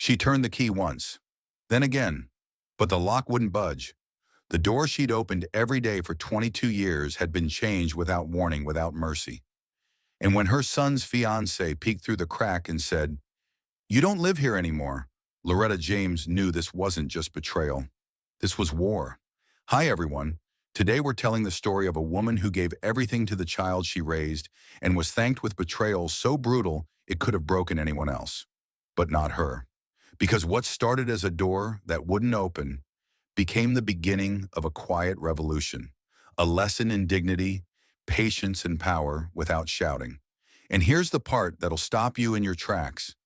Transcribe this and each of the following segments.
She turned the key once, then again, but the lock wouldn't budge. The door she'd opened every day for 22 years had been changed without warning, without mercy. And when her son's fiancé peeked through the crack and said, "You don't live here anymore," Loretta James knew this wasn't just betrayal. This was war. Hi, everyone. Today we're telling the story of a woman who gave everything to the child she raised and was thanked with betrayal so brutal it could have broken anyone else. But not her. Because what started as a door that wouldn't open became the beginning of a quiet revolution, a lesson in dignity, patience, and power without shouting. And here's the part that'll stop you in your tracks.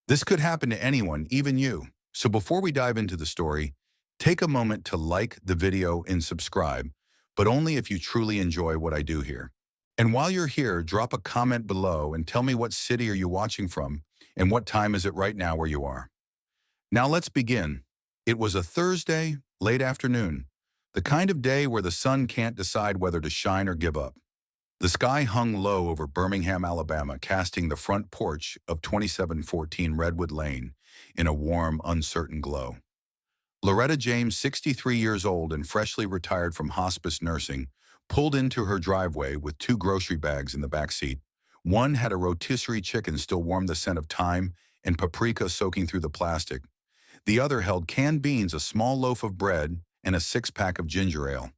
This could happen to anyone, even you. So before we dive into the story, take a moment to like the video and subscribe, but only if you truly enjoy what I do here. And while you're here, drop a comment below and tell me what city are you watching from and what time is it right now where you are. Now let's begin. It was a Thursday, late afternoon, the kind of day where the sun can't decide whether to shine or give up. The sky hung low over Birmingham, Alabama, casting the front porch of 2714 Redwood Lane in a warm, uncertain glow. Loretta James, 63 years old and freshly retired from hospice nursing, pulled into her driveway with two grocery bags in the back seat. One had a rotisserie chicken still warm, the scent of thyme and paprika soaking through the plastic. The other held canned beans, a small loaf of bread, and a six-pack of ginger ale.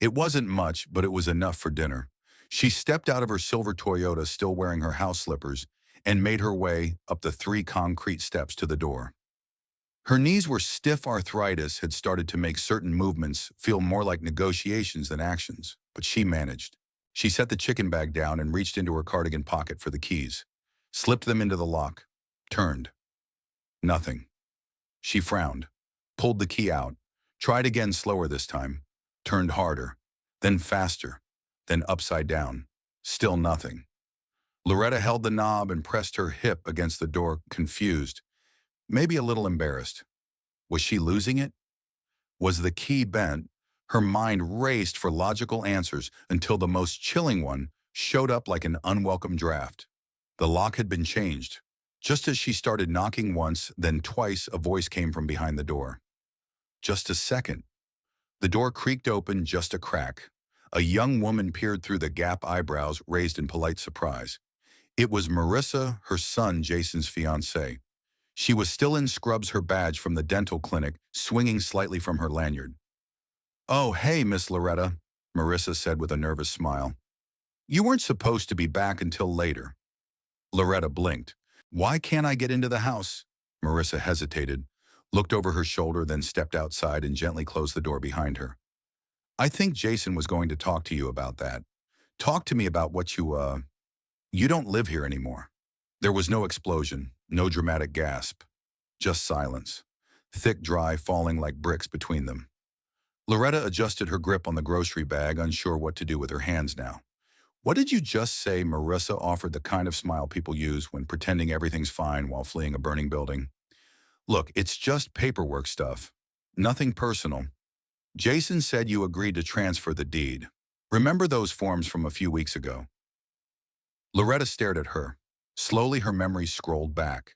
It wasn't much, but it was enough for dinner. She stepped out of her silver Toyota, still wearing her house slippers, and made her way up the 3 concrete steps to the door. Her knees were stiff. Arthritis had started to make certain movements feel more like negotiations than actions, but she managed. She set the chicken bag down and reached into her cardigan pocket for the keys, slipped them into the lock, turned. Nothing. She frowned, pulled the key out, tried again, slower this time, turned harder, then faster, then upside down. Still nothing. Loretta held the knob and pressed her hip against the door, confused, maybe a little embarrassed. Was she losing it? Was the key bent? Her mind raced for logical answers until the most chilling one showed up like an unwelcome draft. The lock had been changed. Just as she started knocking once, then twice, a voice came from behind the door. Just a second. The door creaked open just a crack. A young woman peered through the gap, eyebrows raised in polite surprise. It was Marissa, her son Jason's fiancée. She was still in scrubs, her badge from the dental clinic swinging slightly from her lanyard. "Oh, hey, Miss Loretta," Marissa said with a nervous smile. "You weren't supposed to be back until later." Loretta blinked. "Why can't I get into the house?" Marissa hesitated, looked over her shoulder, then stepped outside and gently closed the door behind her. "I think Jason was going to talk to you about that. Talk to me about what you don't live here anymore." There was no explosion, no dramatic gasp, just silence, thick, dry, falling like bricks between them. Loretta adjusted her grip on the grocery bag, unsure what to do with her hands now. "What did you just say?" Marissa offered, the kind of smile people use when pretending everything's fine while fleeing a burning building. "Look, it's just paperwork stuff. Nothing personal. Jason said you agreed to transfer the deed. Remember those forms from a few weeks ago?" Loretta stared at her. Slowly, her memory scrolled back.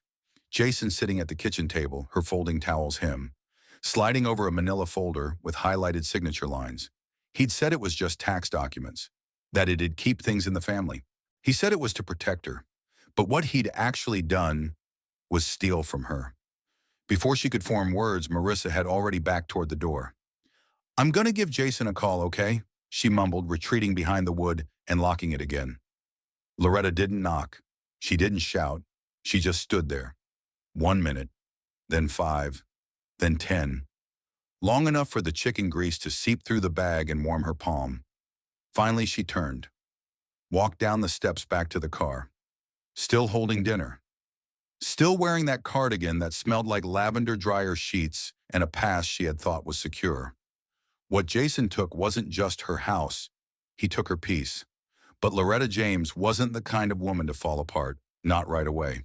Jason sitting at the kitchen table, her folding towels him, sliding over a manila folder with highlighted signature lines. He'd said it was just tax documents, that it'd keep things in the family. He said it was to protect her, but what he'd actually done was steal from her. Before she could form words, Marissa had already backed toward the door. "I'm gonna give Jason a call, okay?" she mumbled, retreating behind the wood and locking it again. Loretta didn't knock. She didn't shout. She just stood there. 1 minute, then 5, then 10. Long enough for the chicken grease to seep through the bag and warm her palm. Finally, she turned, walked down the steps back to the car, still holding dinner, still wearing that cardigan that smelled like lavender dryer sheets and a past she had thought was secure. What Jason took wasn't just her house, he took her peace. But Loretta James wasn't the kind of woman to fall apart, not right away.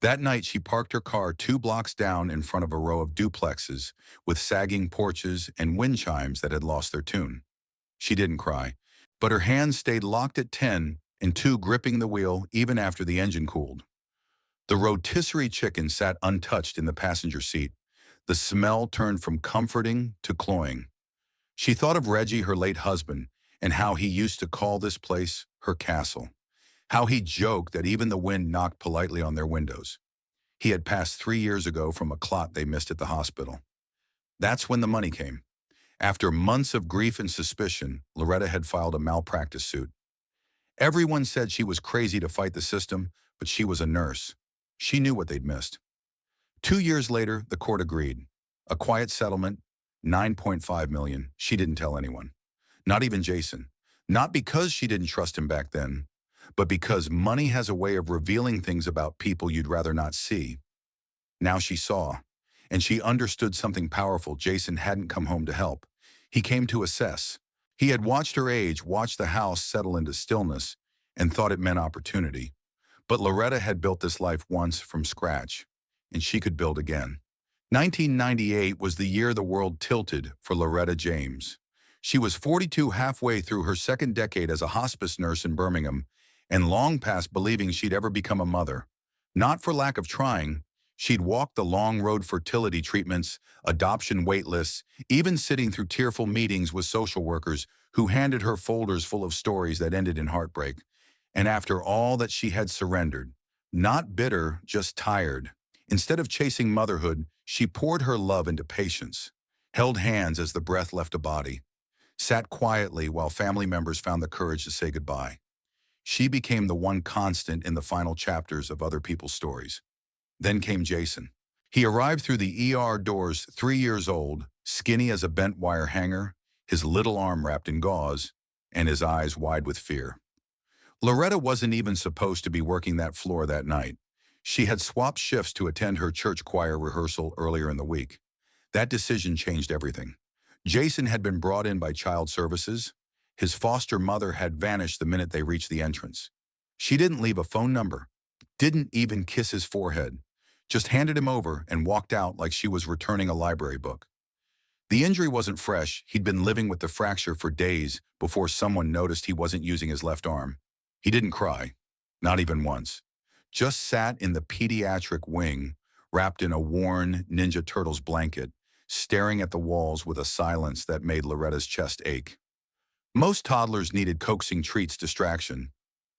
That night, she parked her car 2 blocks down in front of a row of duplexes with sagging porches and wind chimes that had lost their tune. She didn't cry, but her hands stayed locked at 10 and 2, gripping the wheel even after the engine cooled. The rotisserie chicken sat untouched in the passenger seat. The smell turned from comforting to cloying. She thought of Reggie, her late husband, and how he used to call this place her castle. How he joked that even the wind knocked politely on their windows. He had passed 3 years ago from a clot they missed at the hospital. That's when the money came. After months of grief and suspicion, Loretta had filed a malpractice suit. Everyone said she was crazy to fight the system, but she was a nurse. She knew what they'd missed. 2 years later, the court agreed. A quiet settlement, 9.5 million. She didn't tell anyone. Not even Jason. Not because she didn't trust him back then, but because money has a way of revealing things about people you'd rather not see. Now she saw, and she understood something powerful. Jason hadn't come home to help. He came to assess. He had watched her age, watched the house settle into stillness, and thought it meant opportunity. But Loretta had built this life once from scratch, and she could build again. 1998 was the year the world tilted for Loretta James. She was 42, halfway through her second decade as a hospice nurse in Birmingham, and long past believing she'd ever become a mother. Not for lack of trying. She'd walked the long road: fertility treatments, adoption wait lists, even sitting through tearful meetings with social workers who handed her folders full of stories that ended in heartbreak. And after all that, she had surrendered. Not bitter, just tired. Instead of chasing motherhood, she poured her love into patience, held hands as the breath left a body, sat quietly while family members found the courage to say goodbye. She became the one constant in the final chapters of other people's stories. Then came Jason. He arrived through the ER doors, 3 years old, skinny as a bent wire hanger, his little arm wrapped in gauze, and his eyes wide with fear. Loretta wasn't even supposed to be working that floor that night. She had swapped shifts to attend her church choir rehearsal earlier in the week. That decision changed everything. Jason had been brought in by child services. His foster mother had vanished the minute they reached the entrance. She didn't leave a phone number, didn't even kiss his forehead, just handed him over and walked out like she was returning a library book. The injury wasn't fresh. He'd been living with the fracture for days before someone noticed he wasn't using his left arm. He didn't cry, not even once. Just sat in the pediatric wing, wrapped in a worn Ninja Turtles blanket, staring at the walls with a silence that made Loretta's chest ache. Most toddlers needed coaxing treats, distraction,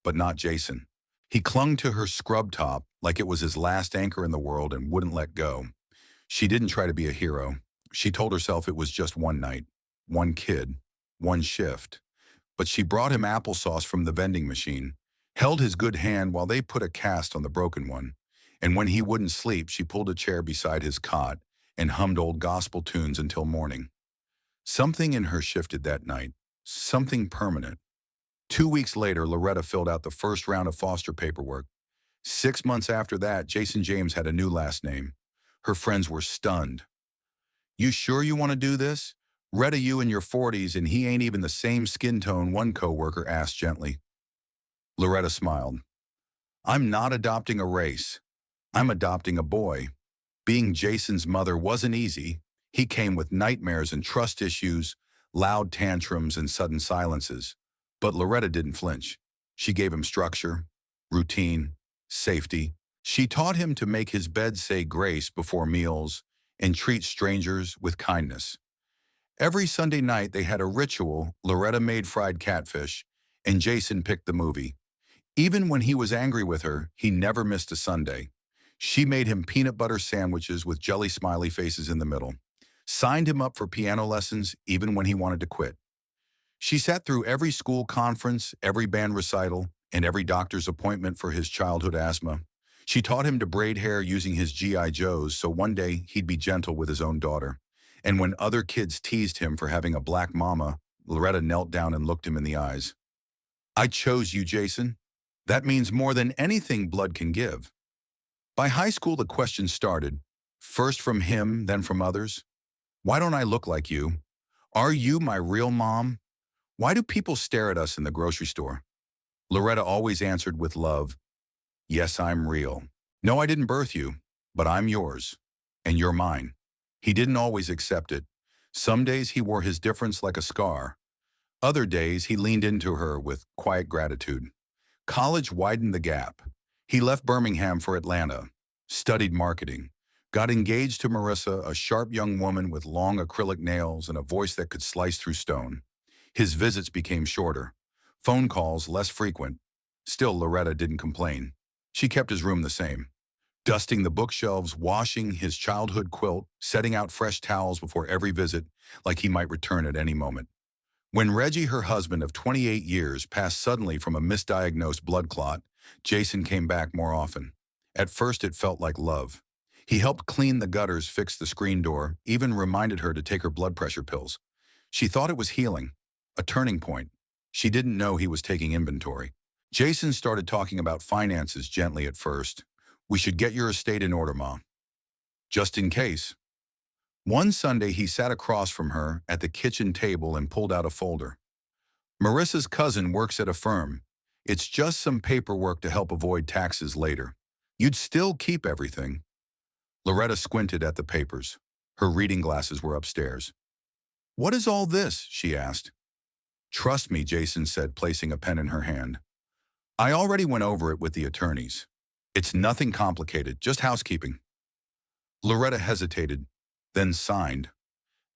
but not Jason. He clung to her scrub top like it was his last anchor in the world and wouldn't let go. She didn't try to be a hero. She told herself it was just one night, one kid, one shift. But she brought him applesauce from the vending machine, held his good hand while they put a cast on the broken one, and when he wouldn't sleep, she pulled a chair beside his cot and hummed old gospel tunes until morning. Something in her shifted that night, something permanent. 2 weeks later, Loretta filled out the first round of foster paperwork. 6 months after that, Jason James had a new last name. Her friends were stunned. "You sure you want to do this? Retta, you in your 40s and he ain't even the same skin tone," one coworker asked gently. Loretta smiled. "I'm not adopting a race. I'm adopting a boy." Being Jason's mother wasn't easy. He came with nightmares and trust issues, loud tantrums and sudden silences. But Loretta didn't flinch. She gave him structure, routine, safety. She taught him to make his bed say grace before meals and treat strangers with kindness. Every Sunday night they had a ritual. Loretta made fried catfish, and Jason picked the movie. Even when he was angry with her, he never missed a Sunday. She made him peanut butter sandwiches with jelly smiley faces in the middle, signed him up for piano lessons even when he wanted to quit. She sat through every school conference, every band recital, and every doctor's appointment for his childhood asthma. She taught him to braid hair using his G.I. Joes so one day he'd be gentle with his own daughter. And when other kids teased him for having a black mama, Loretta knelt down and looked him in the eyes. "I chose you, Jason. That means more than anything blood can give." By high school, the questions started, first from him, then from others. "Why don't I look like you? Are you my real mom? Why do people stare at us in the grocery store?" Loretta always answered with love, "Yes, I'm real. No, I didn't birth you, but I'm yours, and you're mine." He didn't always accept it. Some days he wore his difference like a scar. Other days he leaned into her with quiet gratitude. College widened the gap. He left Birmingham for Atlanta, studied marketing, got engaged to Marissa, a sharp young woman with long acrylic nails and a voice that could slice through stone. His visits became shorter, phone calls less frequent. Still, Loretta didn't complain. She kept his room the same, dusting the bookshelves, washing his childhood quilt, setting out fresh towels before every visit, like he might return at any moment. When Reggie, her husband of 28 years, passed suddenly from a misdiagnosed blood clot, Jason came back more often. At first, it felt like love. He helped clean the gutters, fix the screen door, even reminded her to take her blood pressure pills. She thought it was healing, a turning point. She didn't know he was taking inventory. Jason started talking about finances gently at first. "We should get your estate in order, Ma. Just in case." One Sunday, he sat across from her at the kitchen table and pulled out a folder. "Marissa's cousin works at a firm. It's just some paperwork to help avoid taxes later. You'd still keep everything." Loretta squinted at the papers. Her reading glasses were upstairs. "What is all this?" she asked. "Trust me," Jason said, placing a pen in her hand. "I already went over it with the attorneys. It's nothing complicated, just housekeeping." Loretta hesitated, then signed.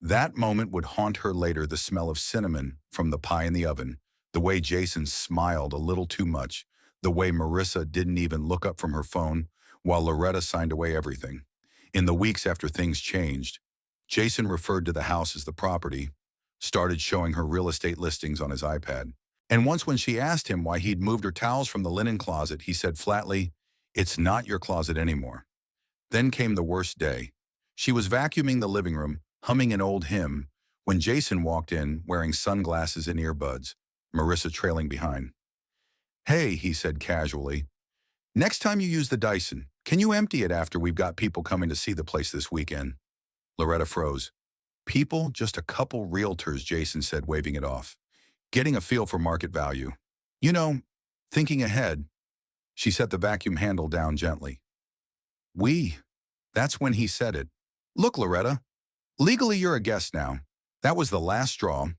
That moment would haunt her later, the smell of cinnamon from the pie in the oven, the way Jason smiled a little too much, the way Marissa didn't even look up from her phone while Loretta signed away everything. In the weeks after things changed, Jason referred to the house as the property, started showing her real estate listings on his iPad. And once when she asked him why he'd moved her towels from the linen closet, he said flatly, "It's not your closet anymore." Then came the worst day. She was vacuuming the living room, humming an old hymn, when Jason walked in wearing sunglasses and earbuds, Marissa trailing behind. "Hey," he said casually, "next time you use the Dyson, can you empty it after we've got people coming to see the place this weekend?" Loretta froze. "People? Just a couple realtors," Jason said, waving it off. "Getting a feel for market value. You know, thinking ahead." She set the vacuum handle down gently. "We." That's when he said it. "Look, Loretta, legally you're a guest now. That was the last straw."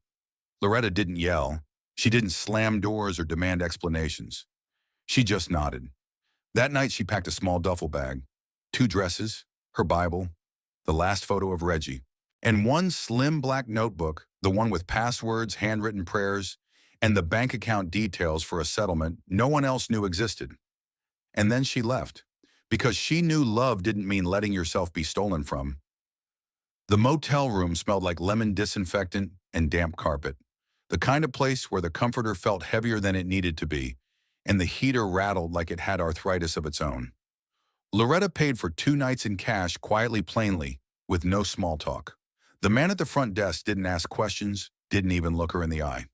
Loretta didn't yell. She didn't slam doors or demand explanations. She just nodded. That night she packed a small duffel bag, 2 dresses, her Bible, the last photo of Reggie, and one slim black notebook, the one with passwords, handwritten prayers, and the bank account details for a settlement no one else knew existed. And then she left, because she knew love didn't mean letting yourself be stolen from. The motel room smelled like lemon disinfectant and damp carpet, the kind of place where the comforter felt heavier than it needed to be, and the heater rattled like it had arthritis of its own. Loretta paid for 2 nights in cash, quietly, plainly, with no small talk. The man at the front desk didn't ask questions, didn't even look her in the eye.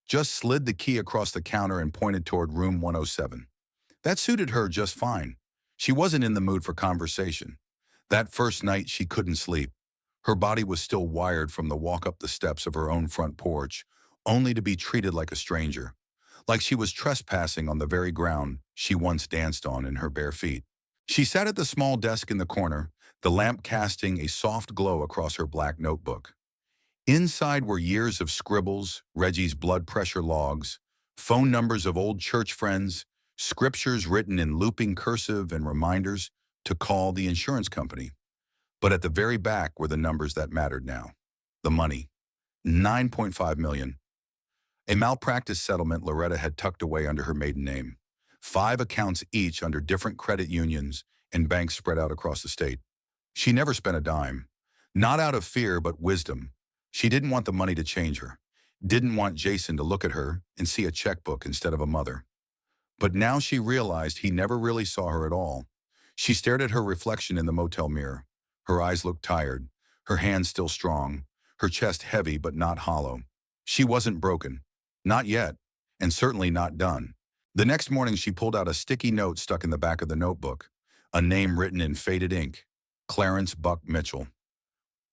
Just slid the key across the counter and pointed toward room 107. That suited her just fine. She wasn't in the mood for conversation. That first night she couldn't sleep. Her body was still wired from the walk up the steps of her own front porch, only to be treated like a stranger, like she was trespassing on the very ground she once danced on in her bare feet. She sat at the small desk in the corner, the lamp casting a soft glow across her black notebook. Inside were years of scribbles, Reggie's blood pressure logs, phone numbers of old church friends, scriptures written in looping cursive, and reminders to call the insurance company. But at the very back were the numbers that mattered now. The money. $9.5 million. A malpractice settlement Loretta had tucked away under her maiden name. 5 accounts each under different credit unions and banks spread out across the state. She never spent a dime. Not out of fear, but wisdom. She didn't want the money to change her. Didn't want Jason to look at her and see a checkbook instead of a mother. But now she realized he never really saw her at all. She stared at her reflection in the motel mirror. Her eyes looked tired, her hands still strong, her chest heavy but not hollow. She wasn't broken. Not yet, and certainly not done. The next morning she pulled out a sticky note stuck in the back of the notebook, a name written in faded ink, Clarence Buck Mitchell.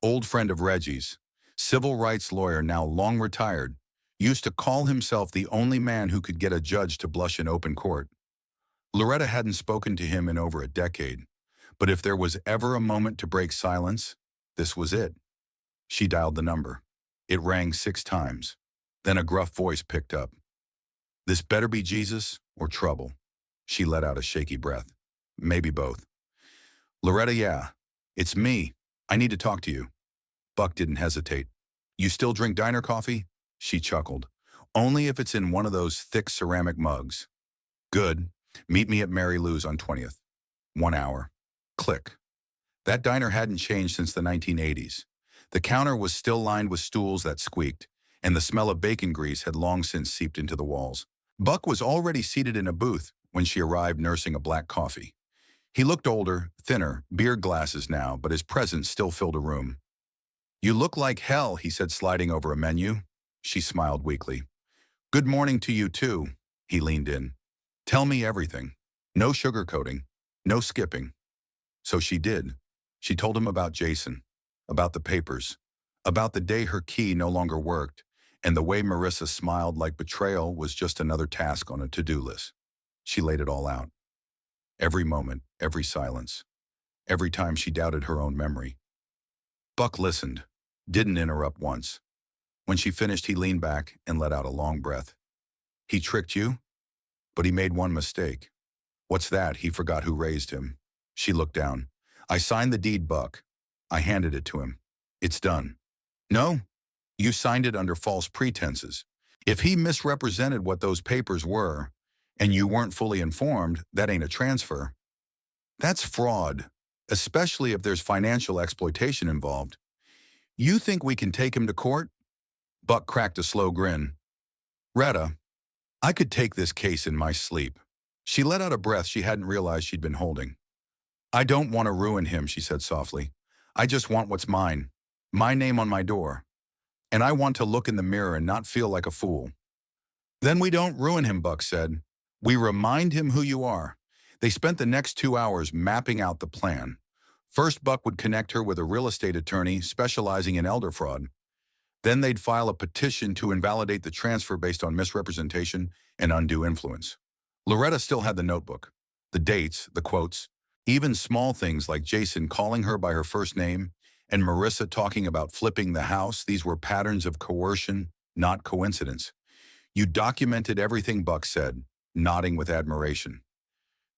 Old friend of Reggie's, civil rights lawyer now long retired, used to call himself the only man who could get a judge to blush in open court. Loretta hadn't spoken to him in over a decade, but if there was ever a moment to break silence, this was it. She dialed the number. It rang 6 times. Then a gruff voice picked up. "This better be Jesus or trouble." She let out a shaky breath. Maybe both. Loretta, yeah. It's me. I need to talk to you. Buck didn't hesitate. You still drink diner coffee? She chuckled. Only if it's in one of those thick ceramic mugs. Good. Meet me at Mary Lou's on 20th. 1 hour. Click. That diner hadn't changed since the 1980s. The counter was still lined with stools that squeaked, and the smell of bacon grease had long since seeped into the walls. Buck was already seated in a booth when she arrived nursing a black coffee. He looked older, thinner, beard glasses now, but his presence still filled a room. You look like hell, he said, sliding over a menu. She smiled weakly. Good morning to you too, he leaned in. Tell me everything. No sugarcoating. No skipping. So she did. She told him about Jason, about the papers, about the day her key no longer worked, and the way Marissa smiled like betrayal was just another task on a to-do list. She laid it all out. Every moment, every silence, every time she doubted her own memory. Buck listened, didn't interrupt once. When she finished, he leaned back and let out a long breath. He tricked you? But he made one mistake. What's that? He forgot who raised him. She looked down. I signed the deed, Buck. I handed it to him. It's done. No, you signed it under false pretenses. If he misrepresented what those papers were, and you weren't fully informed, that ain't a transfer. That's fraud, especially if there's financial exploitation involved. You think we can take him to court? Buck cracked a slow grin. Retta, I could take this case in my sleep. She let out a breath she hadn't realized she'd been holding. I don't want to ruin him, she said softly. I just want what's mine. My name on my door. And I want to look in the mirror and not feel like a fool. Then we don't ruin him, Buck said. We remind him who you are. They spent the next 2 hours mapping out the plan. First, Buck would connect her with a real estate attorney specializing in elder fraud. Then they'd file a petition to invalidate the transfer based on misrepresentation and undue influence. Loretta still had the notebook, the dates, the quotes, even small things like Jason calling her by her first name and Marissa talking about flipping the house. These were patterns of coercion, not coincidence. You documented everything, Buck said, nodding with admiration.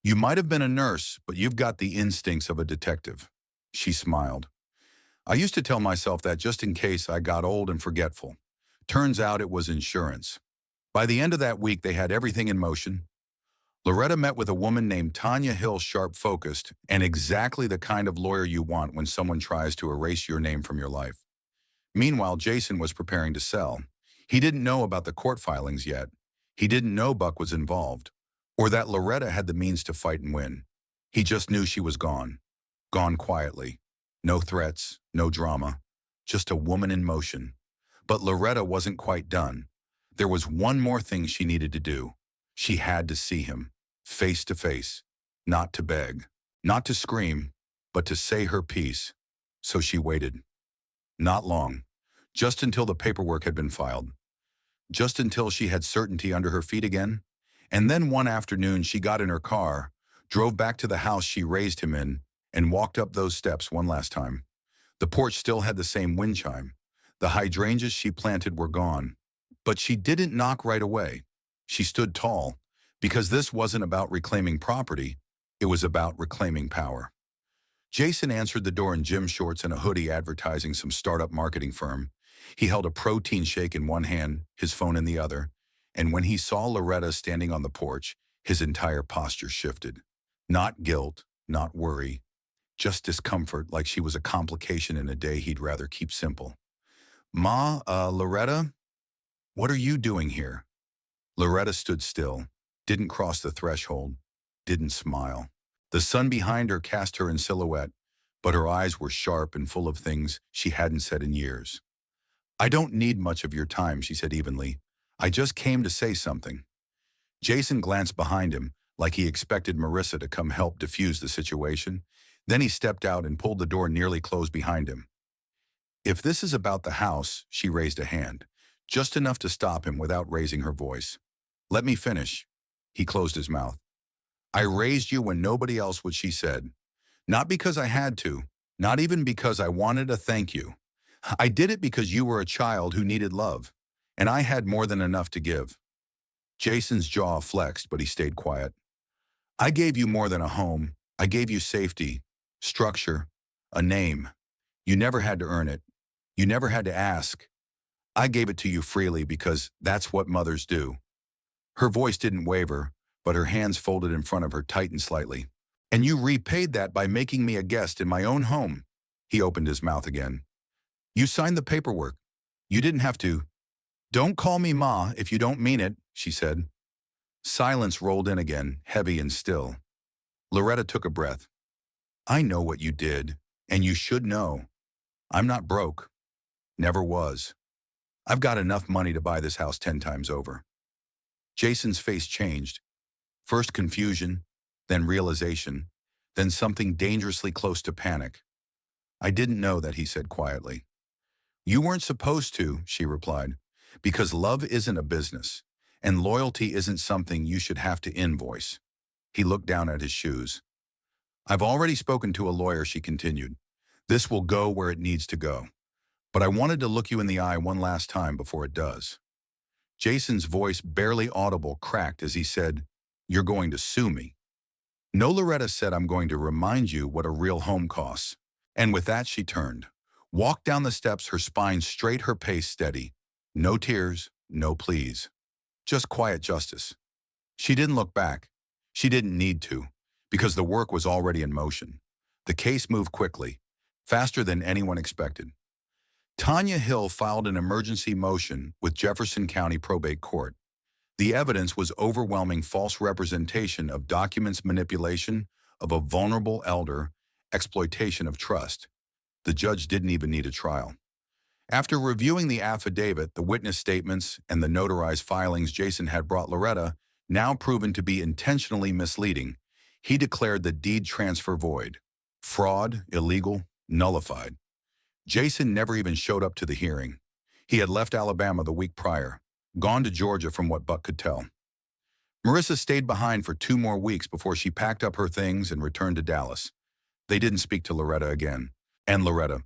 You might have been a nurse, but you've got the instincts of a detective. She smiled. I used to tell myself that just in case I got old and forgetful. Turns out it was insurance. By the end of that week, they had everything in motion. Loretta met with a woman named Tanya Hill, sharp-focused, and exactly the kind of lawyer you want when someone tries to erase your name from your life. Meanwhile, Jason was preparing to sell. He didn't know about the court filings yet. He didn't know Buck was involved, or that Loretta had the means to fight and win. He just knew she was gone. Gone quietly. No threats, no drama. Just a woman in motion. But Loretta wasn't quite done. There was one more thing she needed to do. She had to see him, face to face, not to beg, not to scream, but to say her piece. So she waited. Not long, just until the paperwork had been filed, just until she had certainty under her feet again. And then one afternoon she got in her car, drove back to the house she raised him in, and walked up those steps one last time. The porch still had the same wind chime. The hydrangeas she planted were gone. But she didn't knock right away. She stood tall, because this wasn't about reclaiming property, it was about reclaiming power. Jason answered the door in gym shorts and a hoodie advertising some startup marketing firm. He held a protein shake in one hand, his phone in the other, and when he saw Loretta standing on the porch, his entire posture shifted. Not guilt, not worry, just discomfort, like she was a complication in a day he'd rather keep simple. Loretta? What are you doing here? Loretta stood still, didn't cross the threshold, didn't smile. The sun behind her cast her in silhouette, but her eyes were sharp and full of things she hadn't said in years. I don't need much of your time, she said evenly. I just came to say something. Jason glanced behind him, like he expected Marissa to come help diffuse the situation. Then he stepped out and pulled the door nearly closed behind him. If this is about the house, she raised a hand, just enough to stop him without raising her voice. Let me finish. He closed his mouth. I raised you when nobody else would, she said. Not because I had to, not even because I wanted a thank you. I did it because you were a child who needed love, and I had more than enough to give. Jason's jaw flexed, but he stayed quiet. I gave you more than a home. I gave you safety, structure, a name. You never had to earn it. You never had to ask. I gave it to you freely because that's what mothers do. Her voice didn't waver, but her hands folded in front of her tightened slightly. And you repaid that by making me a guest in my own home. He opened his mouth again. You signed the paperwork. You didn't have to. Don't call me Ma if you don't mean it, she said. Silence rolled in again, heavy and still. Loretta took a breath. I know what you did, and you should know. I'm not broke. Never was. I've got enough money to buy this house 10 times over. Jason's face changed. First confusion, then realization, then something dangerously close to panic. I didn't know that, he said quietly. You weren't supposed to, she replied, because love isn't a business, and loyalty isn't something you should have to invoice. He looked down at his shoes. I've already spoken to a lawyer, she continued. This will go where it needs to go. But I wanted to look you in the eye one last time before it does. Jason's voice, barely audible, cracked as he said, You're going to sue me. No, Loretta said, I'm going to remind you what a real home costs. And with that, she turned, walked down the steps, her spine straight, her pace steady. No tears, no pleas. Just quiet justice. She didn't look back. She didn't need to, because the work was already in motion. The case moved quickly, faster than anyone expected. Tanya Hill filed an emergency motion with Jefferson County Probate Court. The evidence was overwhelming: false representation of documents, manipulation of a vulnerable elder, exploitation of trust. The judge didn't even need a trial. After reviewing the affidavit, the witness statements, and the notarized filings Jason had brought Loretta, now proven to be intentionally misleading, he declared the deed transfer void. Fraud, illegal, nullified. Jason never even showed up to the hearing. He had left Alabama the week prior, gone to Georgia from what Buck could tell. Marissa stayed behind for 2 more weeks before she packed up her things and returned to Dallas. They didn't speak to Loretta again. And Loretta,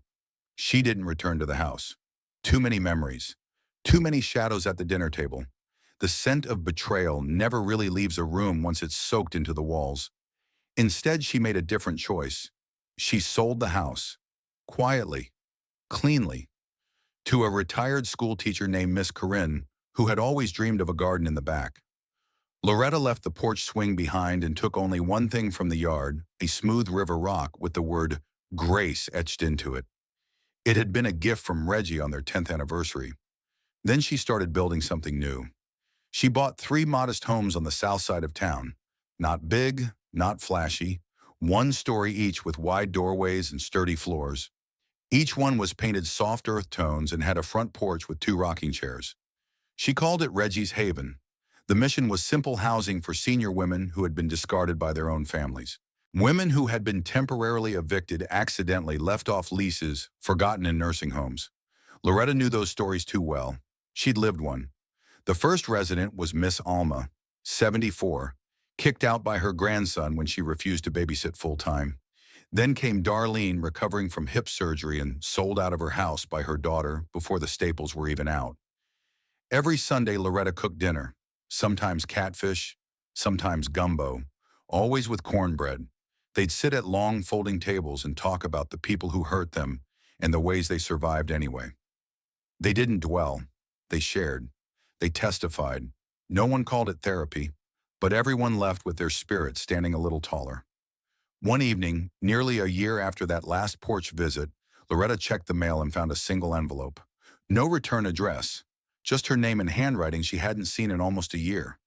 she didn't return to the house. Too many memories. Too many shadows at the dinner table. The scent of betrayal never really leaves a room once it's soaked into the walls. Instead, she made a different choice. She sold the house. Quietly. Cleanly. To a retired school teacher named Miss Corinne, who had always dreamed of a garden in the back. Loretta left the porch swing behind and took only one thing from the yard, a smooth river rock with the word Grace etched into it. It had been a gift from Reggie on their 10th anniversary. Then she started building something new. She bought 3 modest homes on the south side of town. Not big, not flashy, 1 story each with wide doorways and sturdy floors. Each one was painted soft earth tones and had a front porch with 2 rocking chairs. She called it Reggie's Haven. The mission was simple housing for senior women who had been discarded by their own families. Women who had been temporarily evicted, accidentally left off leases, forgotten in nursing homes. Loretta knew those stories too well. She'd lived one. The first resident was Miss Alma, 74, kicked out by her grandson when she refused to babysit full-time. Then came Darlene, recovering from hip surgery and sold out of her house by her daughter before the staples were even out. Every Sunday, Loretta cooked dinner, sometimes catfish, sometimes gumbo, always with cornbread. They'd sit at long folding tables and talk about the people who hurt them and the ways they survived anyway. They didn't dwell. They shared. They testified. No one called it therapy, but everyone left with their spirit standing a little taller. One evening, nearly a year after that last porch visit, Loretta checked the mail and found a single envelope. No return address, just her name and handwriting she hadn't seen in almost a year.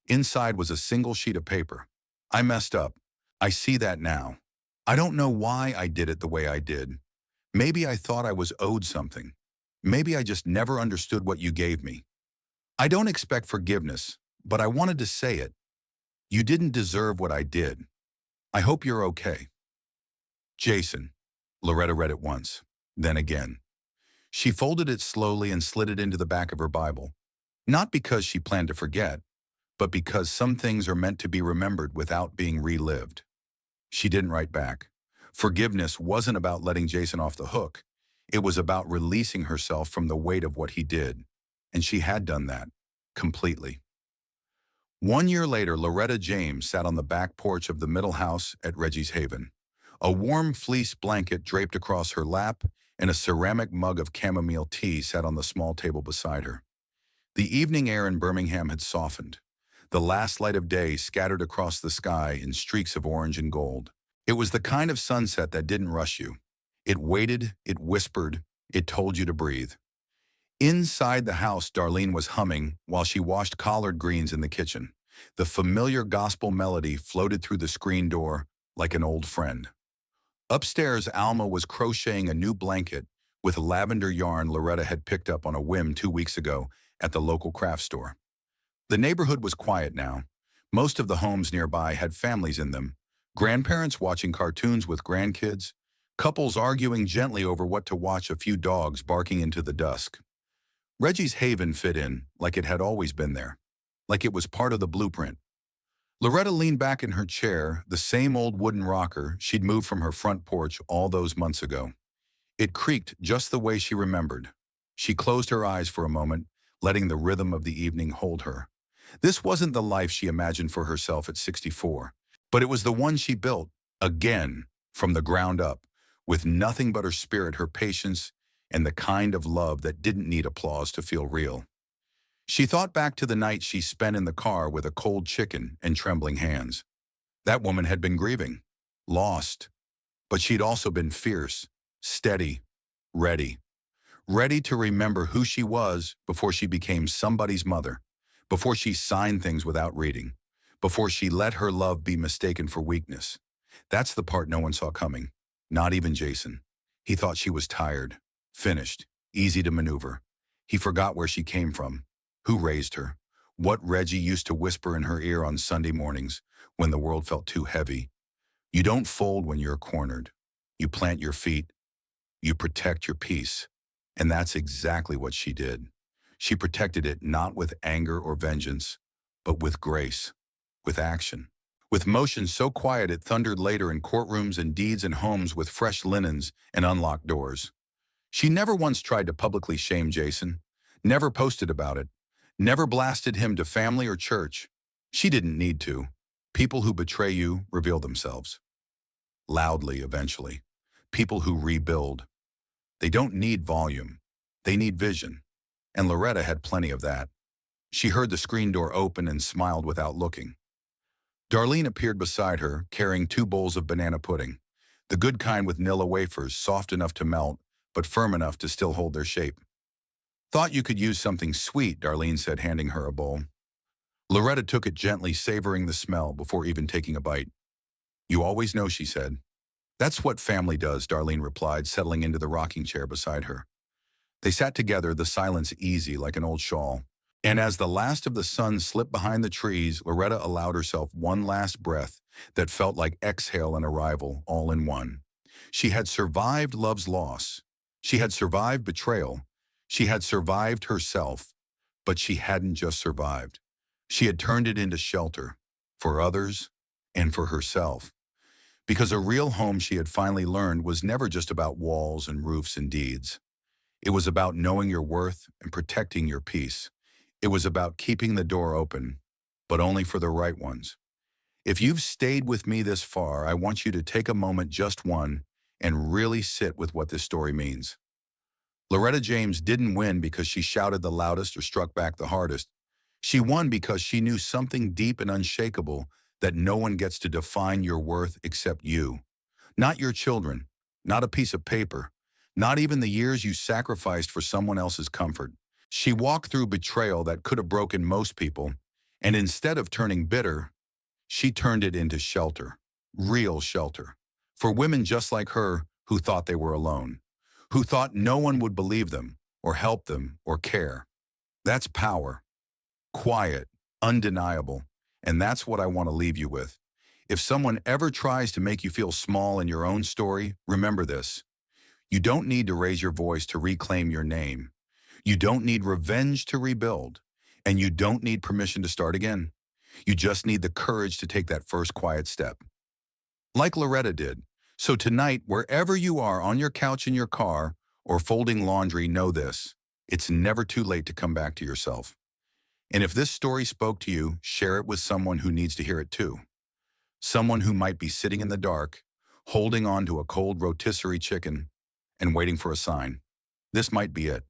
Inside was a single sheet of paper. I messed up. I see that now. I don't know why I did it the way I did. Maybe I thought I was owed something. Maybe I just never understood what you gave me. I don't expect forgiveness, but I wanted to say it. You didn't deserve what I did. I hope you're okay. Jason. Loretta read it once, then again. She folded it slowly and slid it into the back of her Bible. Not because she planned to forget, but because some things are meant to be remembered without being relived. She didn't write back. Forgiveness wasn't about letting Jason off the hook. It was about releasing herself from the weight of what he did. And she had done that, completely. 1 year later, Loretta James sat on the back porch of the middle house at Reggie's Haven. A warm fleece blanket draped across her lap, and a ceramic mug of chamomile tea sat on the small table beside her. The evening air in Birmingham had softened. The last light of day scattered across the sky in streaks of orange and gold. It was the kind of sunset that didn't rush you. It waited, it whispered, it told you to breathe. Inside the house, Darlene was humming while she washed collard greens in the kitchen. The familiar gospel melody floated through the screen door like an old friend. Upstairs, Alma was crocheting a new blanket with lavender yarn Loretta had picked up on a whim 2 weeks ago at the local craft store. The neighborhood was quiet now. Most of the homes nearby had families in them, grandparents watching cartoons with grandkids, couples arguing gently over what to watch, a few dogs barking into the dusk. Reggie's Haven fit in like it had always been there, like it was part of the blueprint. Loretta leaned back in her chair, the same old wooden rocker she'd moved from her front porch all those months ago. It creaked just the way she remembered. She closed her eyes for a moment, letting the rhythm of the evening hold her. This wasn't the life she imagined for herself at 64, but it was the one she built, again, from the ground up, with nothing but her spirit, her patience, and the kind of love that didn't need applause to feel real. She thought back to the night she spent in the car with a cold chicken and trembling hands. That woman had been grieving, lost, but she'd also been fierce, steady, ready. Ready to remember who she was before she became somebody's mother, before she signed things without reading, before she let her love be mistaken for weakness. That's the part no one saw coming, not even Jason. He thought she was tired, finished, easy to maneuver. He forgot where she came from, who raised her, what Reggie used to whisper in her ear on Sunday mornings when the world felt too heavy. You don't fold when you're cornered. You plant your feet. You protect your peace. And that's exactly what she did. She protected it not with anger or vengeance, but with grace, with action, with motion so quiet it thundered later in courtrooms and deeds and homes with fresh linens and unlocked doors. She never once tried to publicly shame Jason, never posted about it, never blasted him to family or church. She didn't need to. People who betray you reveal themselves. Loudly, eventually. People who rebuild. They don't need volume. They need vision. And Loretta had plenty of that. She heard the screen door open and smiled without looking. Darlene appeared beside her, carrying 2 bowls of banana pudding, the good kind with Nilla wafers, soft enough to melt, but firm enough to still hold their shape. Thought you could use something sweet, Darlene said, handing her a bowl. Loretta took it gently, savoring the smell before even taking a bite. You always know, she said. That's what family does, Darlene replied, settling into the rocking chair beside her. They sat together, the silence easy like an old shawl. And as the last of the sun slipped behind the trees, Loretta allowed herself one last breath that felt like exhale and arrival, all in one. She had survived love's loss. She had survived betrayal. She had survived herself. But she hadn't just survived. She had turned it into shelter, for others and for herself. Because a real home, she had finally learned, was never just about walls and roofs and deeds. It was about knowing your worth and protecting your peace. It was about keeping the door open, but only for the right ones. If you've stayed with me this far, I want you to take a moment, just one, and really sit with what this story means. Loretta James didn't win because she shouted the loudest or struck back the hardest. She won because she knew something deep and unshakable, that no one gets to define your worth except you. Not your children, not a piece of paper, not even the years you sacrificed for someone else's comfort. She walked through betrayal that could have broken most people, and instead of turning bitter, she turned it into shelter, real shelter, for women just like her who thought they were alone, who thought no one would believe them or help them or care. That's power. Quiet, undeniable, and that's what I want to leave you with. If someone ever tries to make you feel small in your own story, remember this. You don't need to raise your voice to reclaim your name. You don't need revenge to rebuild, and you don't need permission to start again. You just need the courage to take that first quiet step. Like Loretta did. So tonight, wherever you are, on your couch, in your car, or folding laundry, know this. It's never too late to come back to yourself. And if this story spoke to you, share it with someone who needs to hear it too. Someone who might be sitting in the dark, holding on to a cold rotisserie chicken and waiting for a sign. This might be it.